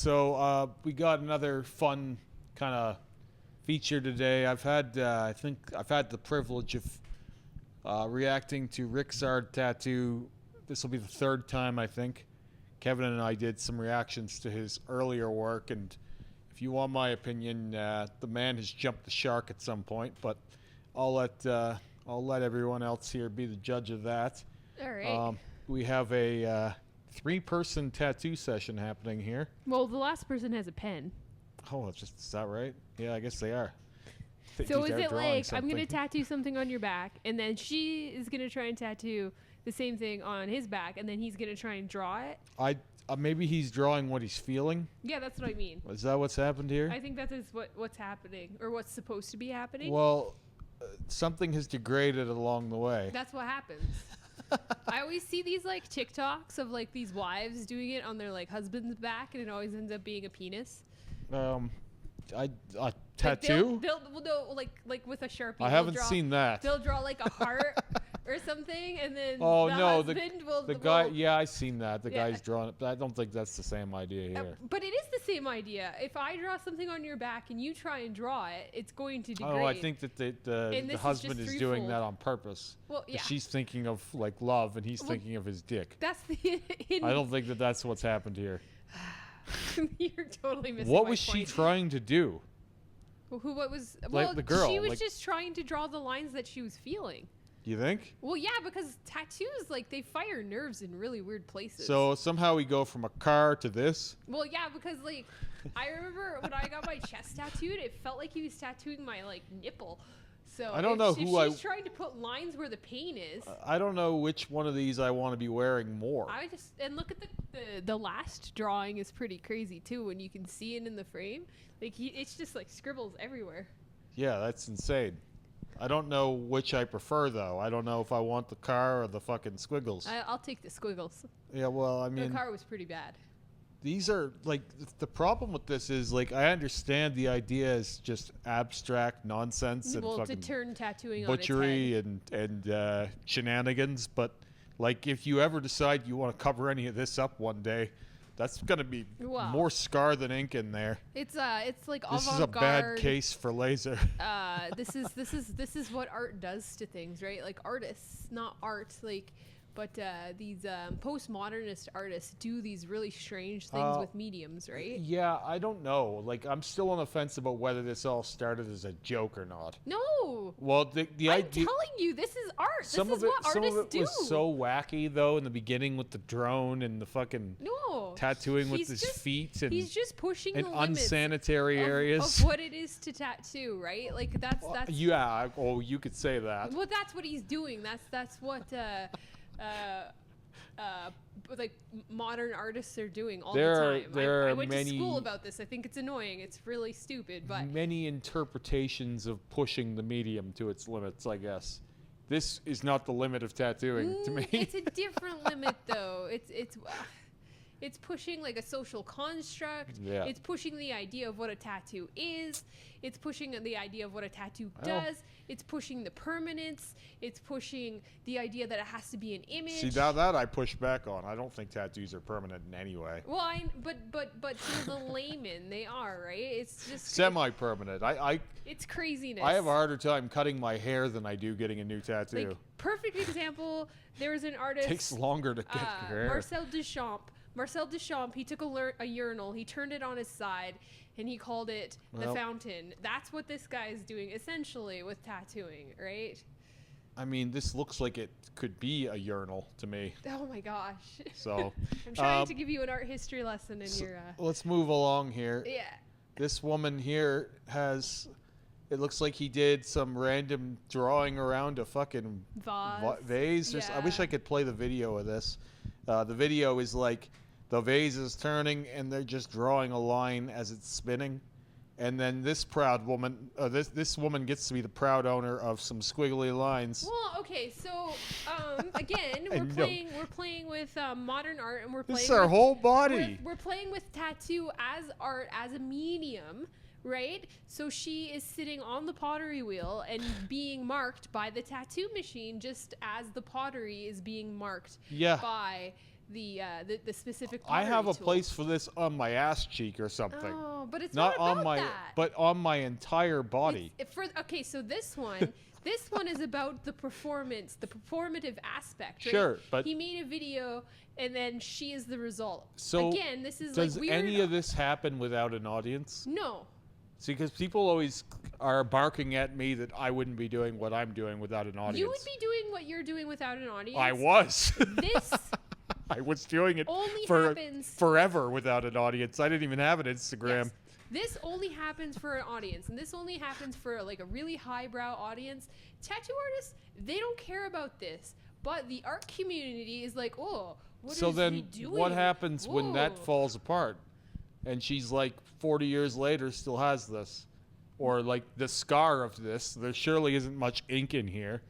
so we got another fun kind of feature today. I think I've had the privilege of reacting to Rixard Tattoo. This will be the third time, I think. Kevin and I did some reactions to his earlier work, and if you want my opinion, the man has jumped the shark at some point, but I'll let everyone else here be the judge of that. All right. We have a 3-person tattoo session happening here. Well, the last person has a pen. Oh, is that right? Yeah, I guess they are. So is it like, I'm going to tattoo something on your back, and then she is going to try and tattoo the same thing on his back, and then he's going to try and draw it? Maybe he's drawing what he's feeling. Yeah, that's what I mean. Is that what's happened here? I think that is what's happening, or what's supposed to be happening. Well, something has degraded along the way. That's what happens. I always see these like TikToks of like these wives doing it on their like husband's back, and it always ends up being a penis. A tattoo? Like with a Sharpie. I haven't seen that. They'll draw like a heart or something, and then the guy. Yeah, I seen that. The guy's drawing it, but I don't think that's the same idea here. But it is the same idea. If I draw something on your back and you try and draw it, it's going to degrade. Oh, I think that the husband is doing that on purpose. Well, yeah. She's thinking of like love, and he's thinking of his dick. That's the. I don't think that that's what's happened here. You're totally missing What my was point. she trying to do? What was? Like well, the girl. She was just trying to draw the lines that she was feeling. You think? Well, yeah, because tattoos, like, they fire nerves in really weird places. So somehow we go from a car to this? Well, yeah, because, like, I remember when I got my chest tattooed, it felt like he was tattooing my, like, nipple. So I don't know if she's trying to put lines where the pain is. I don't know which one of these I want to be wearing more. And look at the last drawing is pretty crazy, too, when you can see it in the frame. Like, it's just, like, scribbles everywhere. Yeah, that's insane. I don't know which I prefer, though. I don't know if I want the car or the fucking squiggles. I'll take the squiggles. Yeah, well, I mean... The car was pretty bad. These are, like, the problem with this is, like, I understand the idea is just abstract nonsense and fucking to turn tattooing butchery on its head. and shenanigans, but, like, if you ever decide you want to cover any of this up one day... That's gonna be more scar than ink in there. It's like avant-garde. This is a bad case for laser. This is what art does to things, right? Like artists, not art, like, but these postmodernist artists do these really strange things with mediums, right? Yeah, I don't know. Like, I'm still on the fence about whether this all started as a joke or not. No. Well, the I'm idea. telling you, this is art. This is what artists do. Some of it was so wacky, though, in the beginning with the drone and the fucking tattooing with his feet and he's just pushing the unsanitary areas of what it is to tattoo, right? Like that's yeah. Oh, you could say that. Well, that's what he's doing. That's what. Like modern artists are doing all the time. I went to school about this. I think it's annoying. It's really stupid, but many interpretations of pushing the medium to its limits, I guess. This is not the limit of tattooing to me. It's a different limit, though. It's pushing like a social construct. Yeah. It's pushing the idea of what a tattoo is. It's pushing the idea of what a tattoo does. It's pushing the permanence. It's pushing the idea that it has to be an image. See, now that I push back on. I don't think tattoos are permanent in any way. Well, but to the layman, they are, right? It's just semi-permanent. It's craziness. I have a harder time cutting my hair than I do getting a new tattoo. Like, perfect example. There was an artist. It takes longer to get your hair. Marcel Duchamp, he took a urinal, he turned it on his side, and he called it the fountain. That's what this guy is doing, essentially, with tattooing, right? I mean, this looks like it could be a urinal to me. Oh, my gosh. So I'm trying to give you an art history lesson in your... Let's move along here. Yeah. This woman here has... It looks like he did some random drawing around a fucking vase. I wish I could play the video of this. The video is like... The vase is turning, and they're just drawing a line as it's spinning. And then this proud woman, this woman gets to be the proud owner of some squiggly lines. Well, okay, so again, we're playing with modern art, and we're playing. This is our whole body. We're playing with tattoo as art, as a medium, right? So she is sitting on the pottery wheel and being marked by the tattoo machine, just as the pottery is being marked by the specific I have a tool. place for this on my ass cheek or something. Oh, but it's not not about on my, that. but on my entire body. Okay, so this one. This one is about the performance, the performative aspect. Right? Sure, but he made a video, and then she is the result. So again, this is does like weird. any of this happen without an audience? No. See, because people always are barking at me that I wouldn't be doing what I'm doing without an audience. You would be doing what you're doing without an audience. I was. This I was doing it only for happens forever without an audience. I didn't even have an Instagram. Yes. This only happens for an audience, and this only happens for like a really highbrow audience. Tattoo artists, they don't care about this, but the art community is like, oh, what So is then he doing? what happens when that Whoa. falls apart? And she's like 40 years later still has this. Or like the scar of this. There surely isn't much ink in here.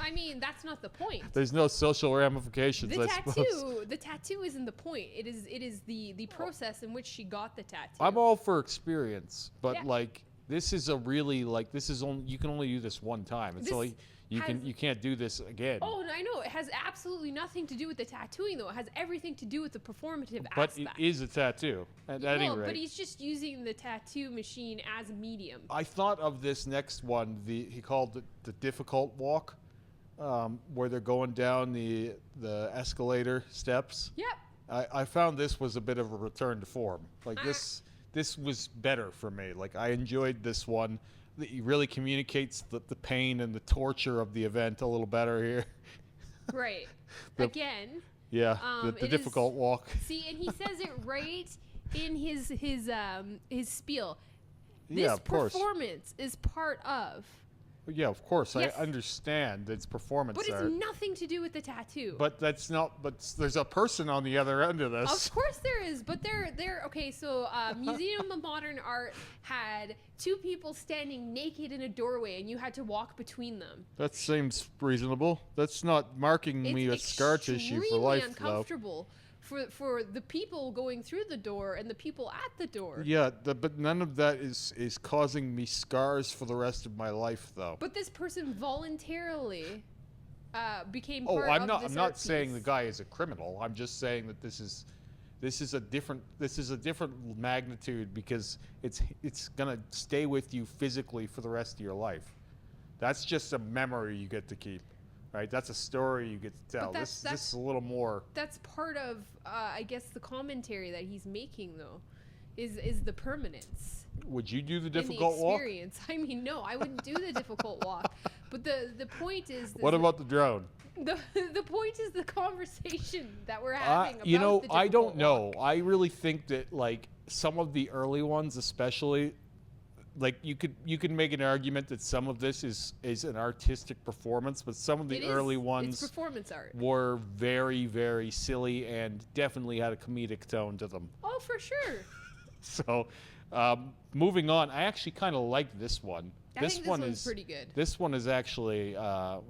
I mean, that's not the point. There's no social ramifications, I suppose. The tattoo isn't the point. It is the process in which she got the tattoo. I'm all for experience, but Yeah. like this is a really like this is only you can only do this one time. It's This only you can't do this again. Oh, and I know. It has absolutely nothing to do with the tattooing, though. It has everything to do with the performative but aspect. it is a tattoo at any Well, rate. but he's just using the tattoo machine as a medium. I thought of this next one. He called it the difficult walk, where they're going down the escalator steps. Yep. I found this was a bit of a return to form. Like this was better for me. Like I enjoyed this one. He really communicates the pain and the torture of the event a little better here. Right. The- Again. Yeah, It the is- difficult walk. See, and he says it right in his spiel. Yeah, This of course. performance is part of. Yeah, of course. Yes. I understand it's performance But it's art. nothing to do with the tattoo. But that's not. But there's a person on the other end of this. Of course there is, but they're okay. So Museum of Modern Art had two people standing naked in a doorway, and you had to walk between them. That seems reasonable. That's not marking me a It's scar tissue for life, though. uncomfortable for the people going through the door and the people at the door. Yeah, but none of that is causing me scars for the rest of my life, though. But this person voluntarily became Oh, part I'm of not. this I'm art not saying the piece. guy is a criminal. I'm just saying that this is a different magnitude because it's gonna stay with you physically for the rest of your life. That's just a memory you get to keep, right? That's a story you get to tell. But This that's is a little more. That's part of, I guess, the commentary that he's making, though, is the permanence. Would you do the in the difficult walk? experience. I mean, no, I wouldn't do the difficult walk. But the point is. What about the drone? The point is the conversation that we're having about You know, the I don't difficult know. walk. I really think that like some of the early ones, especially, like you could make an argument that some of this is an artistic performance, but some of the It is. early It's ones performance art. were very, very silly and definitely had a comedic tone to them. Oh, for sure. So, moving on, I actually kind of like this one. I think this one's pretty good. This one is actually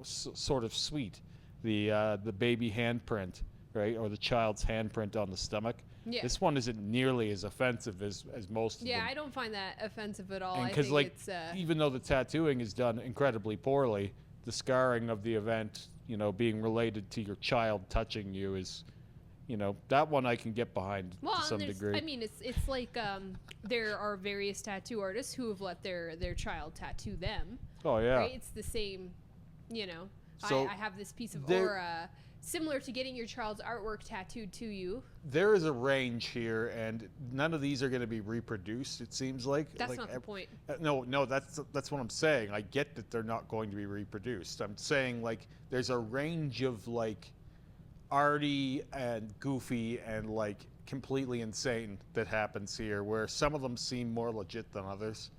sort of sweet. The baby handprint, right, or the child's handprint on the stomach. Yeah. This one isn't nearly as offensive as most of them. Yeah, I don't find that offensive at all. And I because think like it's even though the tattooing is done incredibly poorly, the scarring of the event, being related to your child touching you is, that one I can get behind to some degree. I mean, it's like there are various tattoo artists who have let their child tattoo them. Oh yeah. Right? It's the same, So I have this piece of there- aura similar to getting your child's artwork tattooed to you. There is a range here, and none of these are going to be reproduced. It seems like That's not the point. No, that's what I'm saying. I get that they're not going to be reproduced. I'm saying like there's a range of like arty and goofy and like completely insane that happens here, where some of them seem more legit than others.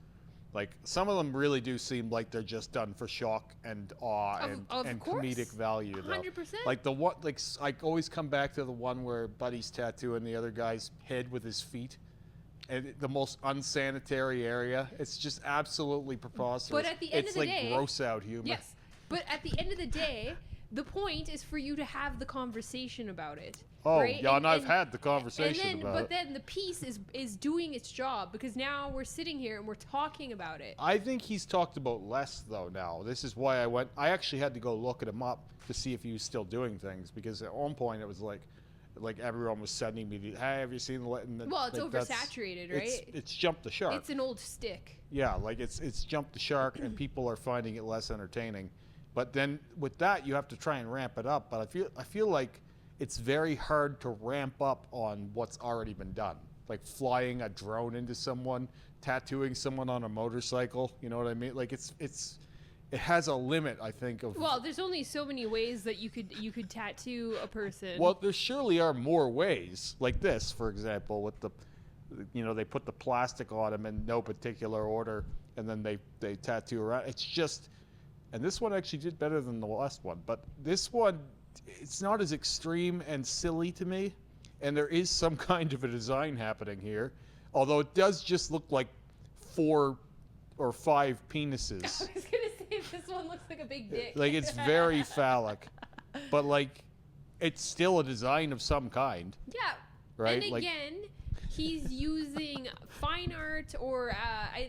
Like some of them really do seem like they're just done for shock and awe Of and course. comedic value. Though. 100%. Like the what? Like I always come back to the one where Buddy's tattooing the other guy's head with his feet, and the most unsanitary area. It's just absolutely preposterous. But at the end it's of the like day, gross out humor. Yes, but at the end of the day, the point is for you to have the conversation about it. Oh, right? yeah, and I've had the conversation and then, about but it. then the piece is doing its job because now we're sitting here and we're talking about it. I think he's talked about less though now. This is why I actually had to go look at him up to see if he was still doing things, because at one point it was like, like everyone was sending me the, hey, have you seen the? Well, it's like, oversaturated, right? It's jumped the shark. It's an old stick. Yeah, like it's jumped the shark, and people are finding it less entertaining. But then with that, you have to try and ramp it up. But I feel like it's very hard to ramp up on what's already been done, like flying a drone into someone, tattooing someone on a motorcycle. You know what I mean? Like it has a limit, I think. Of well, there's only so many ways that you could tattoo a person. Well, there surely are more ways, like this, for example, with the, you know, they put the plastic on them in no particular order, and then they tattoo around. It's just, and this one actually did better than the last one, but this one, it's not as extreme and silly to me, and there is some kind of a design happening here, although it does just look like 4 or 5 penises. I was gonna say this one looks like a big dick. Like it's very phallic, but like it's still a design of some kind. Yeah. Right. And again, he's using fine art, or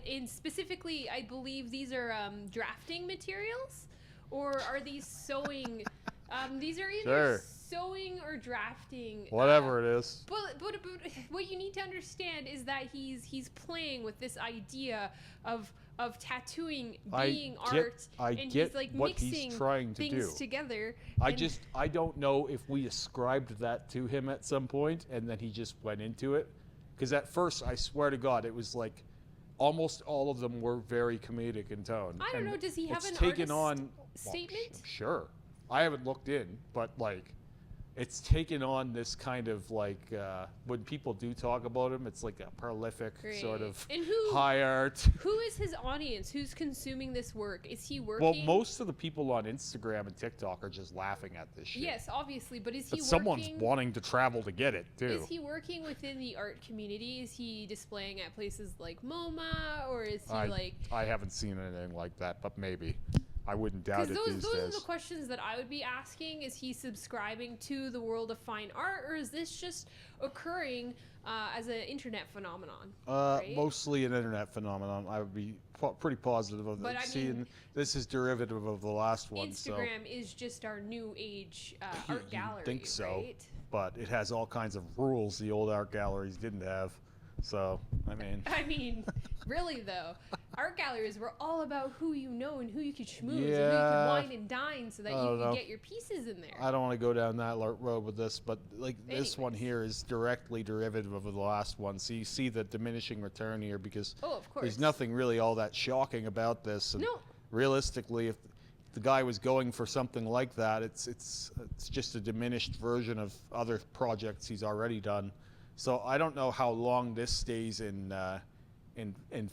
and specifically, I believe these are drafting materials, or are these sewing? These are either sewing or drafting. Whatever it is. But what you need to understand is that he's playing with this idea of tattooing being art, and he's like mixing things together. I don't know if we ascribed that to him at some point, and then he just went into it. Because at first, I swear to God, it was like almost all of them were very comedic in tone. I don't know. Does he have an taken artist on statement? Well, sure. I haven't looked in, but like, it's taken on this kind of like when people do talk about him, it's like a prolific sort of high art. Who is his audience? Who's consuming this work? Is he working? Well, most of the people on Instagram and TikTok are just laughing at this shit. Yes, obviously, but is he working? Someone's wanting to travel to get it too. Is he working within the art community? Is he displaying at places like MoMA, or is he like? I haven't seen anything like that, but maybe. I wouldn't doubt it these days. Those are the questions that I would be asking. Is he subscribing to the world of fine art, or is this just occurring as an internet phenomenon? Right? Mostly an internet phenomenon. I would be pretty positive of that. Seeing this is derivative of the last one. Instagram is just our new age art gallery. I think so, right? But it has all kinds of rules the old art galleries didn't have. So, I mean, really though, art galleries were all about who you know and who you could schmooze and who you could wine and dine so that you could get your pieces in there. I don't want to go down that road with this, but like this one here is directly derivative of the last one. So you see the diminishing return here because of course. There's nothing really all that shocking about this. And realistically, if the guy was going for something like that, it's just a diminished version of other projects he's already done. So I don't know how long this stays in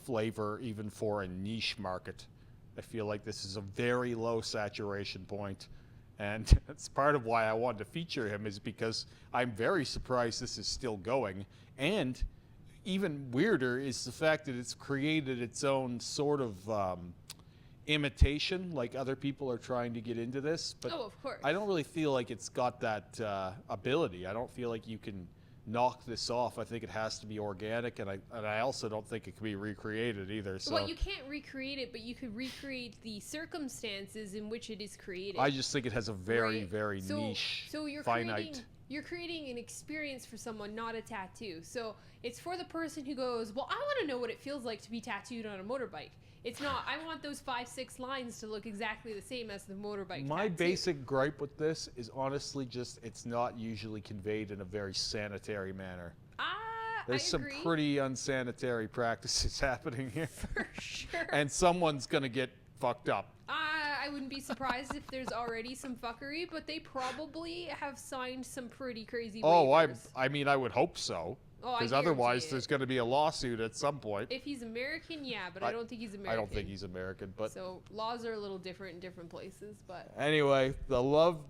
flavor, even for a niche market. I feel like this is a very low saturation point, and that's part of why I wanted to feature him, is because I'm very surprised this is still going. And even weirder is the fact that it's created its own sort of imitation, like other people are trying to get into this. But of course. I don't really feel like it's got that ability. I don't feel like you can knock this off. I think it has to be organic, and I also don't think it can be recreated either. So well, you can't recreate it, but you could recreate the circumstances in which it is created. I just think it has a very niche, so finite. You're creating an experience for someone, not a tattoo. So it's for the person who goes, well, I want to know what it feels like to be tattooed on a motorbike. It's not, I want those 5-6 lines to look exactly the same as the motorbike My tattoo. basic gripe with this is honestly just it's not usually conveyed in a very sanitary manner. There's some pretty unsanitary practices happening here. For sure. And someone's going to get fucked up. I wouldn't be surprised if there's already some fuckery, but they probably have signed some pretty crazy waivers. I mean, I would hope so. Because otherwise, there's going to be a lawsuit at some point. If he's American, yeah, but I don't think he's American. I don't think he's American, but so laws are a little different in different places. But anyway, the love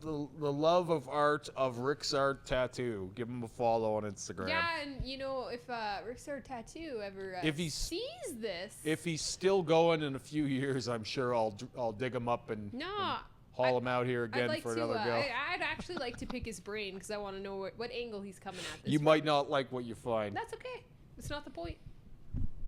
of art of Rixard Tattoo. Give him a follow on Instagram. Yeah, and you know, if Rixard Tattoo ever sees this, if he's still going in a few years, I'm sure I'll dig him up and haul him out here again for another go. I'd actually like to pick his brain because I want to know what angle he's coming at this You might not like what you find. That's okay. It's not the point.